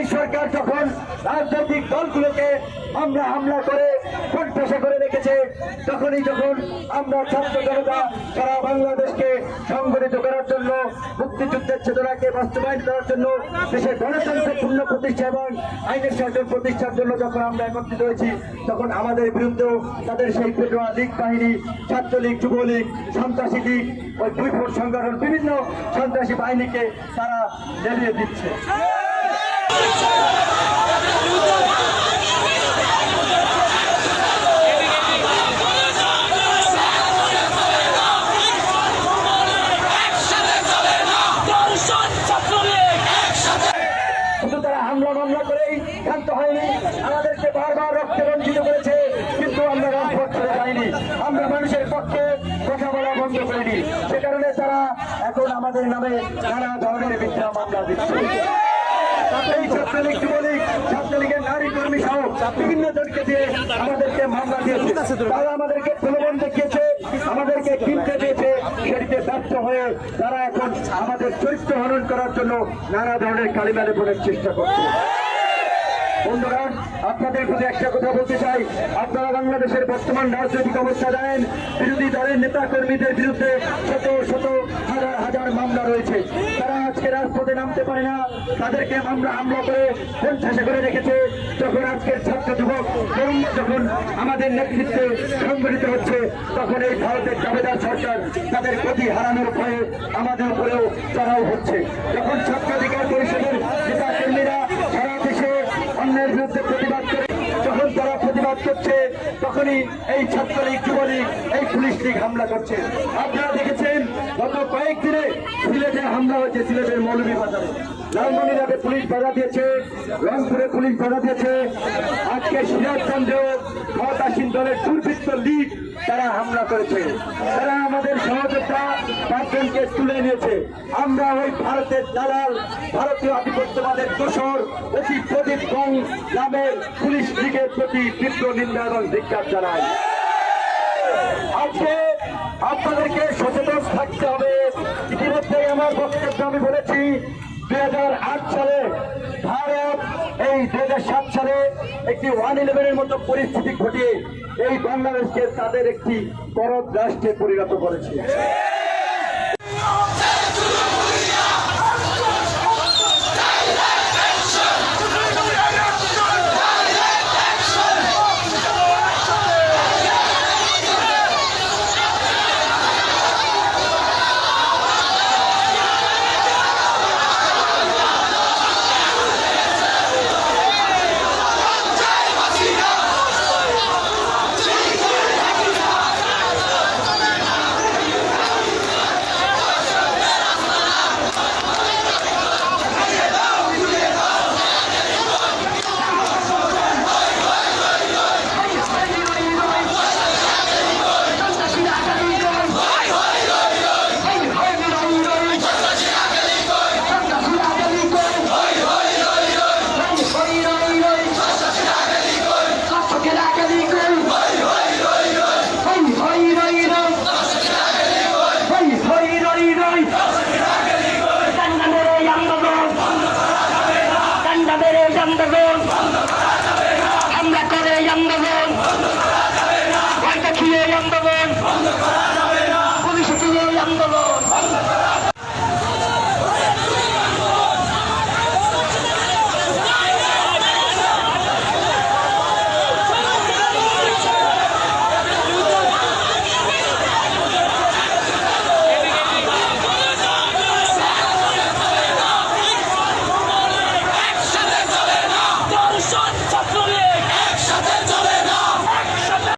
এই সরকার যখন রাজনৈতিক দলগুলোকে হামলা করে কোণঠাসা করে রেখেছে, যখন আমরা ছাত্র জনতা সারা বাংলাদেশকে সংগঠিত করার জন্য, মুক্তিযুদ্ধের চেতনাকে বাস্তবায়ন করার জন্য, দেশের গণতন্ত্রের পূর্ণ প্রতিষ্ঠা এবং আইনের শাসন প্রতিষ্ঠার জন্য যখন আমরা একত্রিত হয়েছি, তখন আমাদের বিরুদ্ধেও তাদের সেই পেটোয়া লীগ বাহিনী, ছাত্রলীগ, যুবলীগ, সন্ত্রাসী লীগ, ওই দুই ফোর সংগঠন, বিভিন্ন সন্ত্রাসী বাহিনীকে তারা লেলিয়ে দিচ্ছে। শুধু তারা মামলা করেই ক্ষান্ত হয়নি, আমাদেরকে বারবার রক্তে রঞ্জিত করেছে, কিন্তু আমরা রাজপথ ছেড়ে যাইনি, আমরা মানুষের পক্ষে কথা বলা বন্ধ করিনি। সে কারণে তারা এখন আমাদের নামে নানা ধরনের মিথ্যা মামলা দিচ্ছে। এই ছাত্রলীগ, যুবলীগ, ছাত্রলীগের নারী কর্মী সহ বিভিন্ন জনকে দিয়ে আমাদেরকে মামলা দিয়েছে। তারা আমাদেরকে প্রলোভন দেখিয়েছে, আমাদেরকে কিনতে দিয়েছে, সেটিতে ব্যর্থ হয়ে তারা এখন আমাদের চরিত্র হনন করার জন্য নানা ধরনের কালিমা লেপনের চেষ্টা করছে। বন্ধুরা, আপনাদের প্রতি একটা কথা বলতে চাই, আপনারা বাংলাদেশের বর্তমান রাজনৈতিক অবস্থা জানেন। বিরোধী দলের নেতা কর্মীদের বিরুদ্ধে শত শত হাজার হাজার মামলা রয়েছে। তারা আজকে রাজপথে নামতে পারে না, তাদেরকে হামলা করে কোণঠাসা করে রেখেছে। যখন আজকের ছাত্র যুবক তরুণ যখন আমাদের নেতৃত্বে সংগঠিত হচ্ছে, তখন এই ভারতের দাবেদার সরকার তাদের গতি হারানোর ভয়ে আমাদের উপরেও চড়াও হচ্ছে। যখন ছাত্রাধিকার পরিষদের নেতা কর্মীরা সারা দেশে অন্যের বিরুদ্ধে প্রতিবাদ করে, যখন তারা প্রতিবাদ করছে, তখনই এই ছাত্রলীগ, যুবলীগ, এই পুলিশ লীগ হামলা করছে। আপনারা দেখেছেন গত কয়েকদিনে সিলেটে হামলা হয়েছে, সিলেটের মৌলভীবাজারে, লালমনিরহাটে পুলিশ বাধা দিয়েছে, রংপুরে পুলিশ বাধা দিয়েছে। আজকে সিরাজগঞ্জে ক্ষমতাসীন দলের দুর্বৃত্ত লীগ তারা হামলা করেছে। তারা আমাদের সহযোদ্ধা পাঁচজনকে তুলে নিয়েছে। আমরা ওই ভারতের দালাল, ভারতীয় আধিপত্যবাদের দোসর প্রদীপ গং নামের পুলিশ লীগের প্রতি তীব্র নিন্দা এবং ধিক্কার জানাই। আজকে আপনাদেরকে সচেতন থাকতে হবে। ইতিমধ্যেই আমার বক্তব্য আমি বলেছি, 2008 সালে ভারত এই 2007 সালে একটি 111-এর মতো পরিস্থিতি ঘটিয়ে এই বাংলাদেশকে তাদের একটি করদ রাষ্ট্রে পরিণত করেছে। আমরা করে আন্দোলন, পুলিশ আন্দোলন।